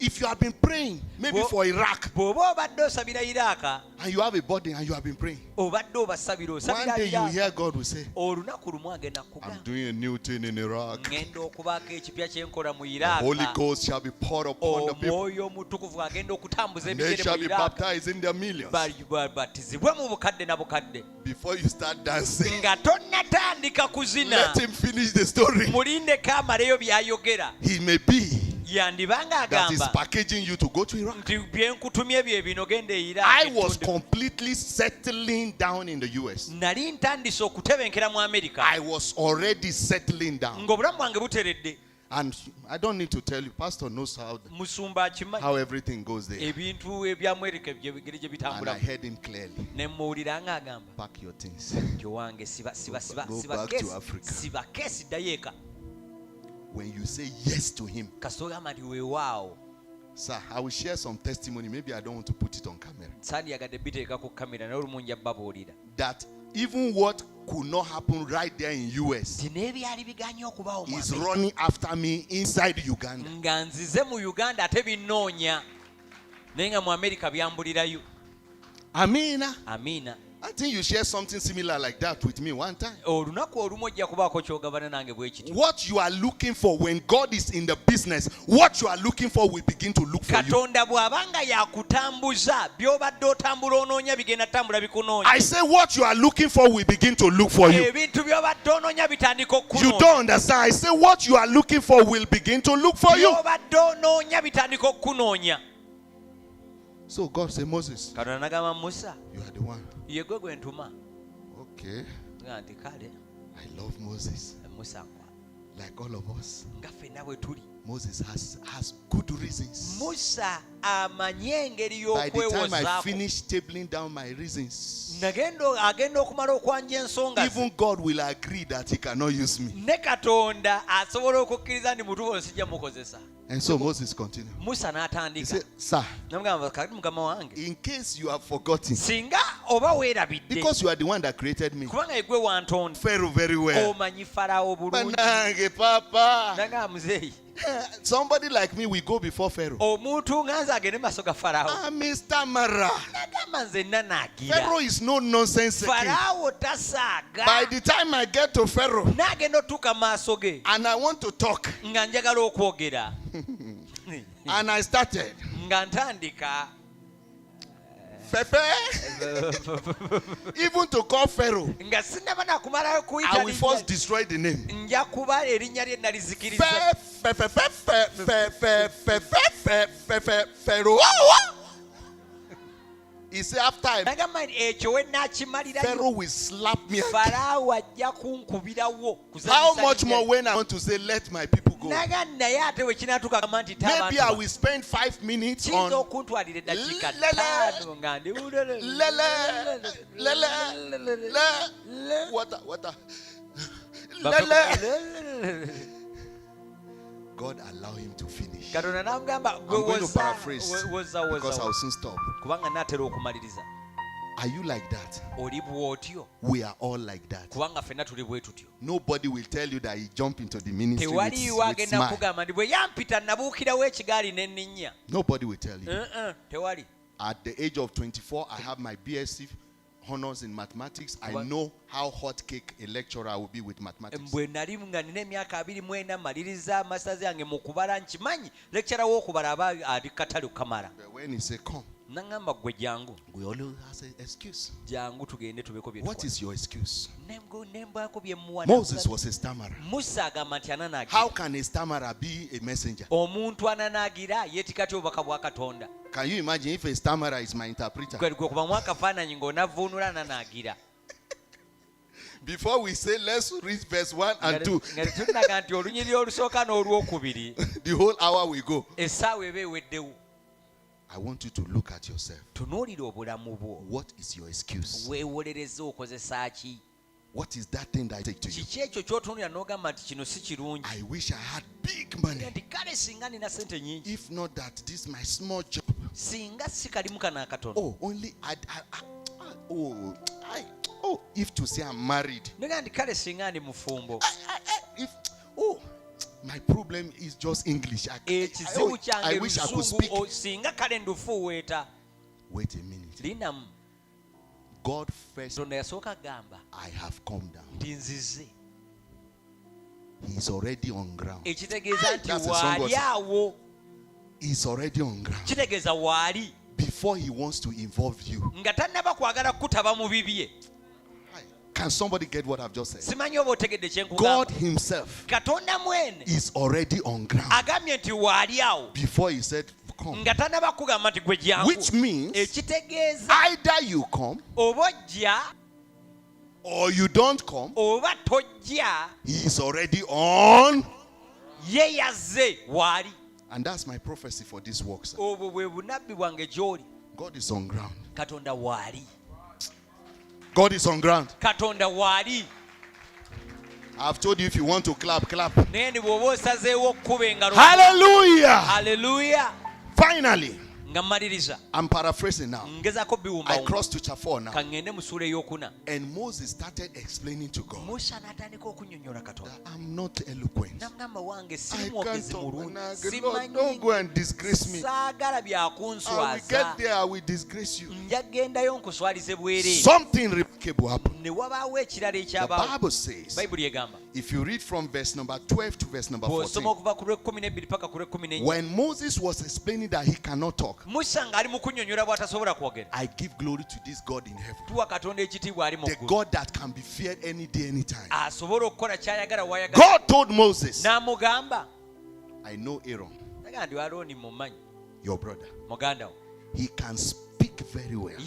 if you have been praying, maybe for Iraq, and you have a body and you have been praying, one day you hear God will say, I'm doing a new thing in Iraq. The Holy Ghost shall be poured upon the people. And they shall be baptized in their millions. Before you start dancing, let him finish the story. He may be that is packaging you to go to Iraq. I was completely settling down in the US. I was already settling down. And I don't need to tell you, Pastor knows how everything goes there. And I heard him clearly. Pack your things. Go back to Africa. When you say yes to him, sir, I will share some testimony. Maybe I don't want to put it on camera. That even what could not happen right there in US is running after me inside Uganda. Amina. I think you share something similar like that with me one time. What you are looking for when God is in the business, what you are looking for will begin to look for you. I say what you are looking for will begin to look for you. You don't understand. I say what you are looking for will begin to look for you. So God said, Moses, you are the one. Okay. I love Moses. Like all of us. Moses has good reasons. By the time I finish tabling down my reasons, even God will agree that he cannot use me. And so Moses continued. He said, sir, in case you have forgotten, because you are the one that created me, Pharaoh very well. Papa. Somebody like me will go before Pharaoh. Mr. Mara. Pharaoh is no nonsense king. By the time I get to Pharaoh and I want to talk, and I started, even to call Pharaoh, I will first destroy the name. Pharaoh. He said after Pharaoh will slap me again. How much more when I want to say let my people go? Maybe I will spend 5 minutes on water. God allow him to finish. I'm going to paraphrase because I'll soon stop. Are you like that? We are all like that. Nobody will tell you that he jumped into the ministry with smile. Nobody will tell you. At the age of 24, I have my BSc honors in mathematics. I know how hot cake a lecturer will be with mathematics. When he say come, we always has an excuse. What is your excuse? Moses was a stammerer. How can a stammerer be a messenger? Can you imagine if a stammerer is my interpreter? Before we say let's read verse 1 and 2, the whole hour will go. I want you to look at yourself. What is your excuse? What is that thing that I take to you? I wish I had big money. If not that, this is my small job. Oh, only if to say I'm married. My problem is just English. I wish I could speak. Wait a minute. God first, I have come down. He's already on ground. That's a song. He's already on ground. Before he wants to involve you. Can somebody get what I've just said? God himself is already on ground. Before he said, come. Which means either you come or you don't come. He is already on. And that's my prophecy for this work, sir. God is on ground. God is on ground. I've told you, if you want to clap, clap. Hallelujah. Hallelujah. Finally, I'm paraphrasing now. I crossed to chapter 4 now. And Moses started explaining to God that I'm not eloquent. I can't talk. Lord, don't go and disgrace me. I will get there, I will disgrace you. Something remarkable happened. The Bible says, if you read from verse number 12 to verse number 14, when Moses was explaining that he cannot talk, I give glory to this God in heaven, the God that can be feared any day, anytime. God told Moses, I know Aaron, your brother. He can speak very well.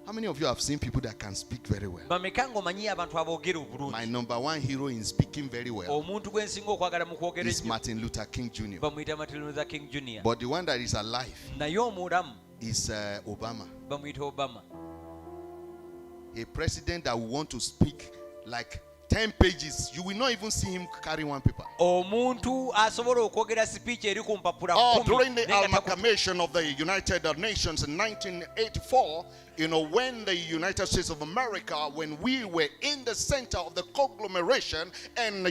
How many of you have seen people that can speak very well? My number one hero in speaking very well is Martin Luther King Jr. But the one that is alive is Obama. A president that will want to speak like 10 pages, you will not even see him carry one paper. During the amalgamation of the United Nations in 1984, when the United States of America, when we were in the center of the conglomeration, and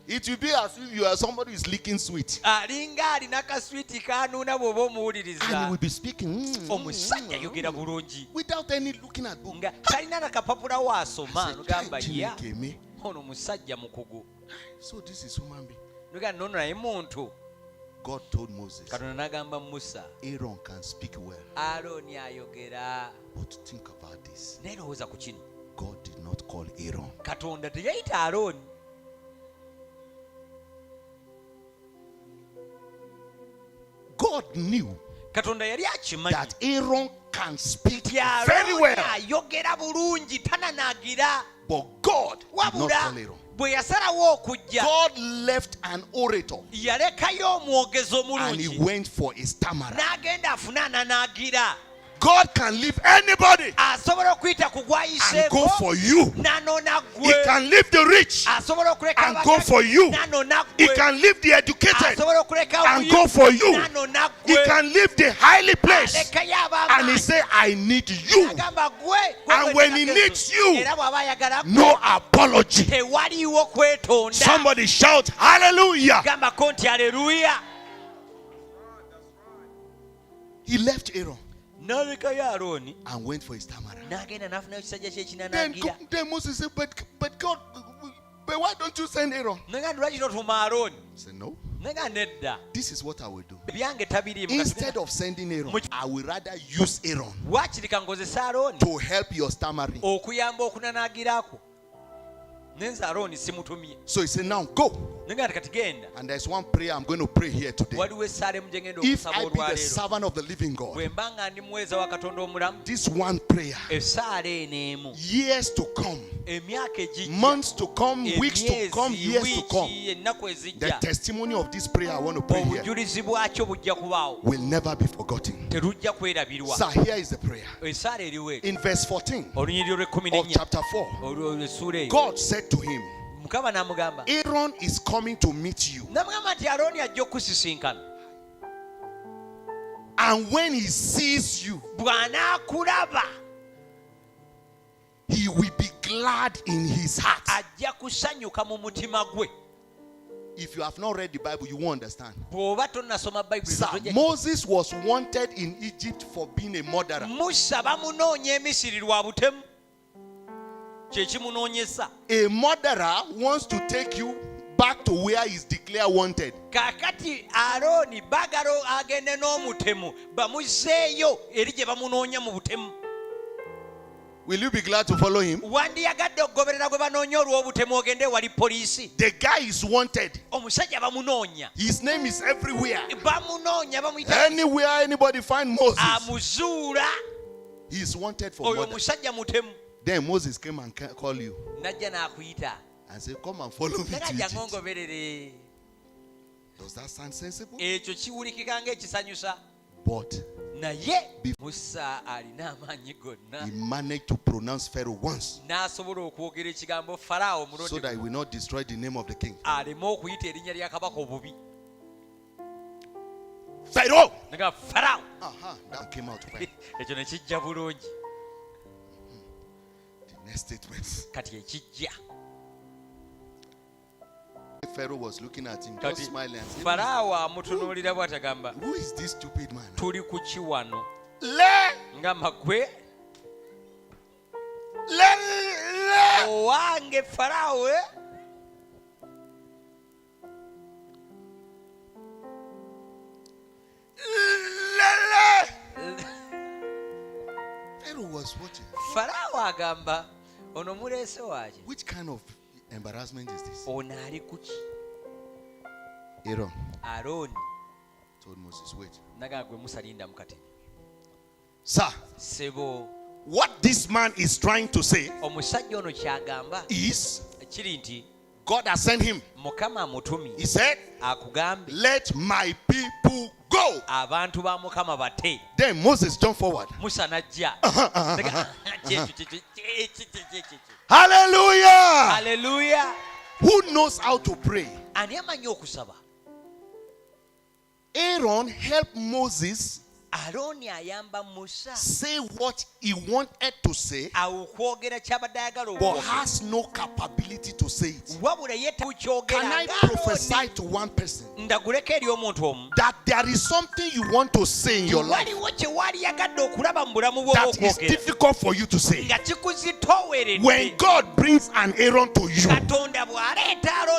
it will be as if you are somebody who is licking sweet. And he will be speaking without any looking at book. So this is human being. God told Moses, Aaron can speak well. But think about this. God did not call Aaron. God knew that Aaron can speak very well. But God did not call Aaron. God left an orator and he went for a stammerer. God can leave anybody and go for you. He can leave the rich and go for you. He can leave the educated and go for you. He can leave the highly placed and he say, I need you. And when he needs you, no apology. Somebody shout hallelujah. He left Aaron and went for his stammerer. Then Moses said, but God, but why don't you send Aaron? I said, no. This is what I will do. Instead of sending Aaron, I will rather use Aaron to help your stammering. So he said, now go. And there's one prayer I'm going to pray here today. If I be the servant of the living God, this one prayer, years to come, months to come, weeks to come, years to come, the testimony of this prayer I want to pray here will never be forgotten. So here is the prayer. In verse 14 of chapter 4, God said to him, Aaron is coming to meet you. And when he sees you, he will be glad in his heart. If you have not read the Bible, you won't understand. Sir, Moses was wanted in Egypt for being a murderer. A murderer wants to take you back to where he's declared wanted. Will you be glad to follow him? The guy is wanted. His name is everywhere. Anywhere anybody find Moses, he is wanted for murder. Then Moses came and called you and said, come and follow me to Egypt. Does that sound sensible? But he managed to pronounce Pharaoh once, so that he will not destroy the name of the king. Pharaoh! That came out well. The next statement. Pharaoh was looking at him, just smiling and saying, who is this stupid man? Pharaoh was watching. Which kind of embarrassment is this? Aaron told Moses, wait. Sir, what this man is trying to say is God has sent him. He said, let my people go. Then Moses jumped forward. Hallelujah! Hallelujah! Who knows how to pray? Aaron helped Moses say what he wanted to say, but has no capability to say it. Can I prophesy to one person that there is something you want to say in your life that is difficult for you to say? When God brings an Aaron to you,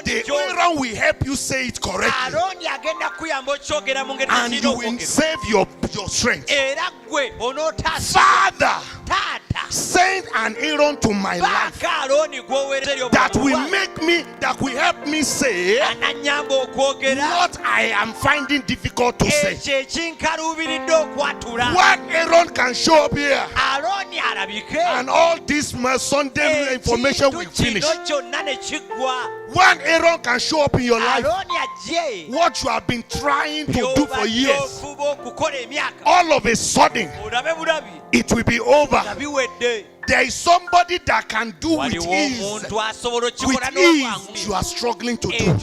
the Aaron will help you say it correctly, and you will save your strength. Father, send an Aaron to my life that will help me say what I am finding difficult to say. One Aaron can show up here and all this Sunday information will finish. One Aaron can show up in your life. What you have been trying to do for years, all of a sudden it will be over. There is somebody that can do with ease. With ease you are struggling to do.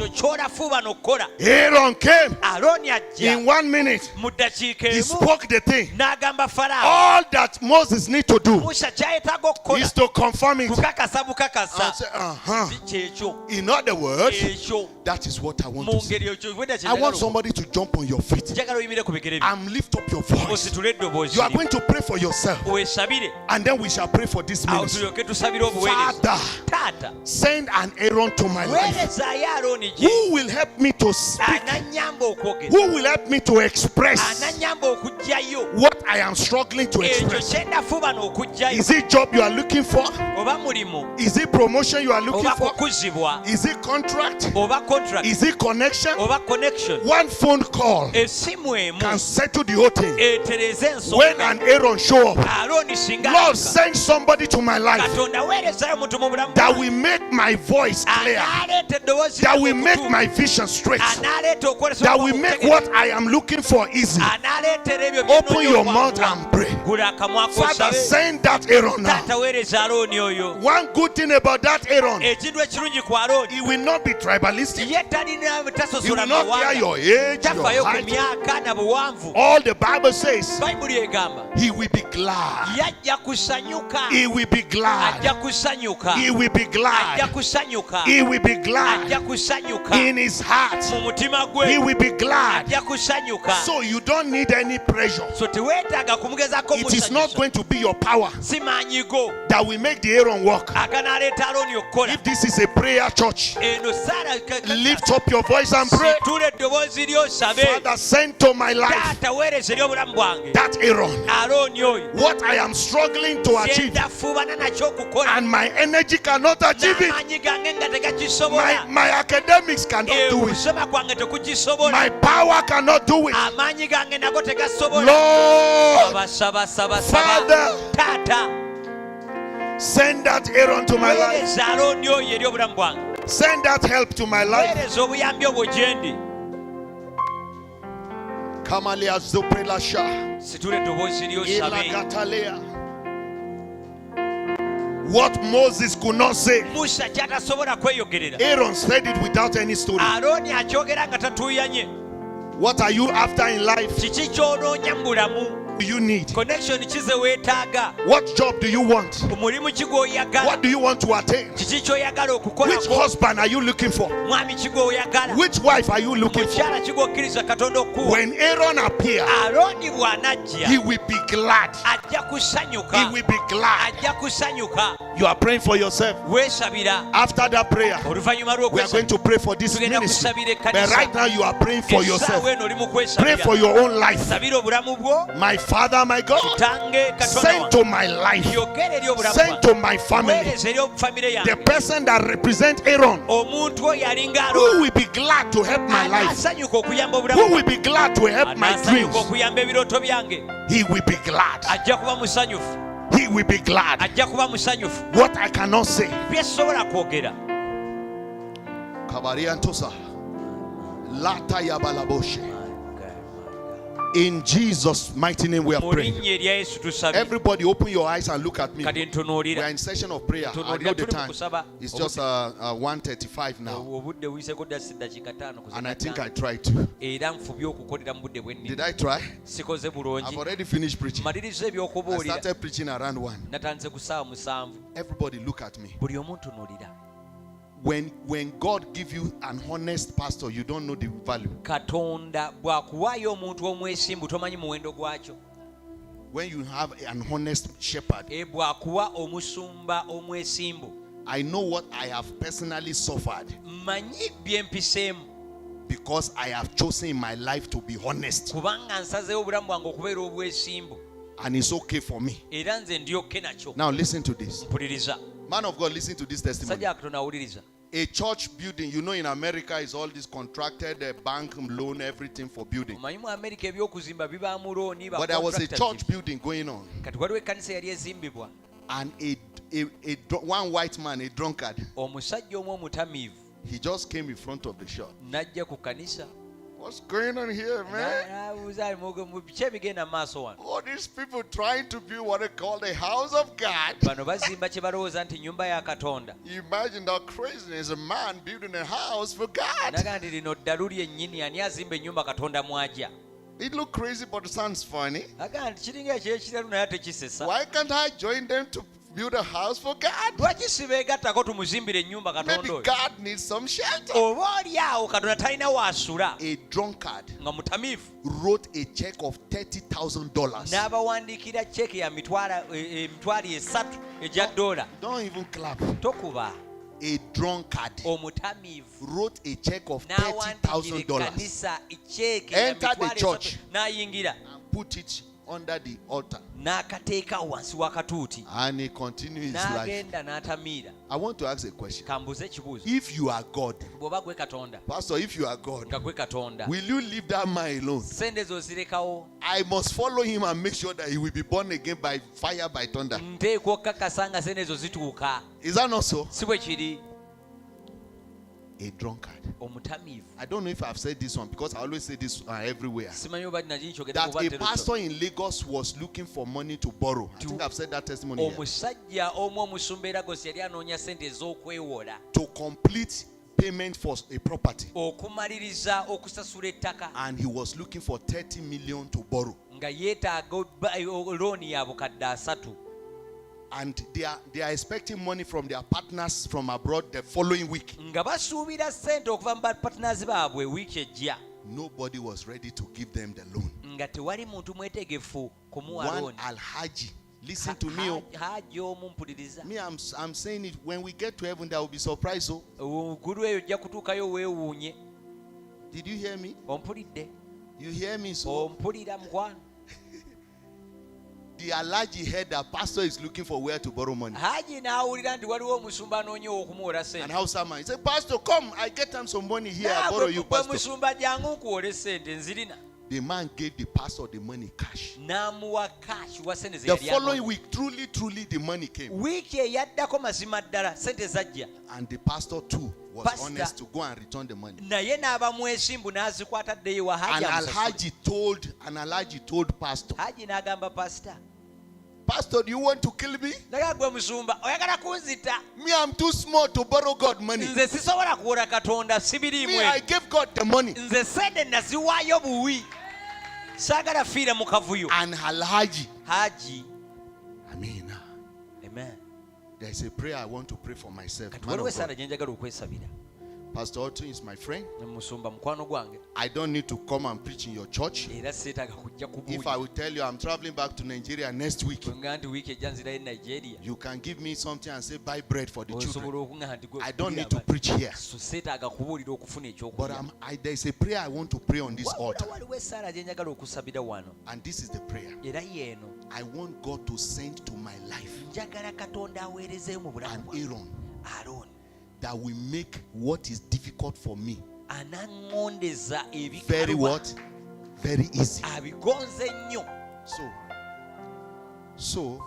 Aaron came in 1 minute. He spoke the thing. All that Moses needs to do is to confirm it and say, in other words, that is what I want to say. I want somebody to jump on your feet and lift up your voice. You are going to pray for yourself, and then we shall pray for this ministry. Father, send an Aaron to my life who will help me to speak, who will help me to express what I am struggling to express. Is it job you are looking for? Is it promotion you are looking for? Is it contract? Is it connection? One phone call can settle the whole thing. When an Aaron show up, Lord, send somebody to my life that will make my voice clear, that will make my vision straight, that will make what I am looking for easy. Open your mouth and pray. Father, send that Aaron now. One good thing about that Aaron, he will not be tribalistic. He will not care your age, your height. All the Bible says, he will be glad. He will be glad. He will be glad. He will be glad. In his heart, he will be glad. So you don't need any pressure. It is not going to be your power that will make the Aaron walk. If this is a prayer church, lift up your voice and pray. Father, send to my life that Aaron, what I am struggling to achieve, and my energy cannot achieve it. My academics cannot do it. My power cannot do it. Lord, Father, send that Aaron to my life. Send that help to my life. Kamalia Zoprelasha. What Moses could not say, Aaron said it without any story. What are you after in life? Do you need? What job do you want? What do you want to attain? Which husband are you looking for? Which wife are you looking for? When Aaron appears, he will be glad. He will be glad. You are praying for yourself. After that prayer, we are going to pray for this ministry. But right now you are praying for yourself. Pray for your own life. My Father, my God, send to my life, send to my family the person that represents Aaron, who will be glad to help my life, who will be glad to help my dreams. He will be glad. He will be glad. What I cannot say. In Jesus' mighty name we are praying. Everybody open your eyes and look at me. We are in session of prayer. I know the time. It's just 1:35 now. And I think I tried to. Did I try? I've already finished preaching. I started preaching around 1. Everybody look at me. When God gives you an honest pastor, you don't know the value. When you have an honest shepherd, I know what I have personally suffered because I have chosen in my life to be honest. And it's okay for me. Now listen to this. Man of God, listen to this testimony. A church building, you know, in America is all this contracted bank loan, everything for building. But there was a church building going on, and one white man, a drunkard, he just came in front of the shop. What's going on here, man? All these people trying to build what they call the house of God. Imagine the craziness, a man building a house for God. It looks crazy, but it sounds funny. Why can't I join them to build a house for God? Maybe God needs some shelter. A drunkard wrote a check of $30,000. Don't even clap. A drunkard wrote a check of $30,000. Enter the church and put it under the altar. And he continued his life. I want to ask a question. If you are God, Pastor, if you are God, will you leave that man alone? I must follow him and make sure that he will be born again by fire, by thunder. Is that not so? A drunkard. I don't know if I've said this one because I always say this everywhere. That a pastor in Lagos was looking for money to borrow. I think I've said that testimony here. To complete payment for a property. And he was looking for 30 million to borrow. And they are expecting money from their partners from abroad the following week. Nobody was ready to give them the loan. One Alhaji, listen to me. Me, I'm saying it. When we get to heaven, there will be surprise. So, did you hear me? You hear me? So, the Alhaji heard that pastor is looking for where to borrow money. And how someone said, Pastor, come, I get him some money here, I borrow you, Pastor. The man gave the pastor the money cash. The following week, truly, the money came. And the pastor too was honest to go and return the money. And Alhaji told Pastor, Pastor, do you want to kill me? Me, I'm too small to borrow God money. Me, I gave God the money. And Alhaji. Amen. Amen. There's a prayer I want to pray for myself. Pastor Otto is my friend. I don't need to come and preach in your church. If I will tell you I'm traveling back to Nigeria next week, you can give me something and say buy bread for the children. I don't need to preach here. But there's a prayer I want to pray on this altar. And this is the prayer. I want God to send to my life an Aaron that will make what is difficult for me very what? Very easy. So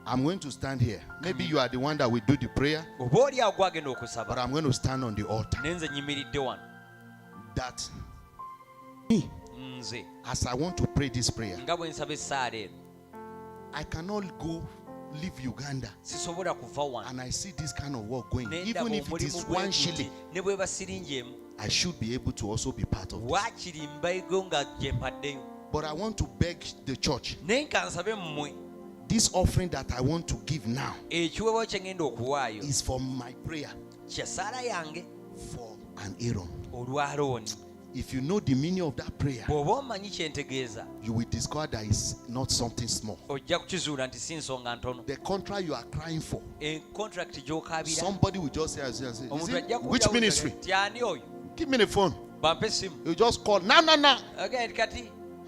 I'm going to stand here. Maybe you are the one that will do the prayer, but I'm going to stand on the altar. That me, as I want to pray this prayer, I cannot leave Uganda and I see this kind of work going. Even if it is 1 shilling, I should be able to also be part of it. But I want to beg the church, this offering that I want to give now is for my prayer for an Aaron. If you know the meaning of that prayer, you will discover that it's not something small. The contract you are crying for, somebody will just say, which ministry? Give me the phone. You just call. No.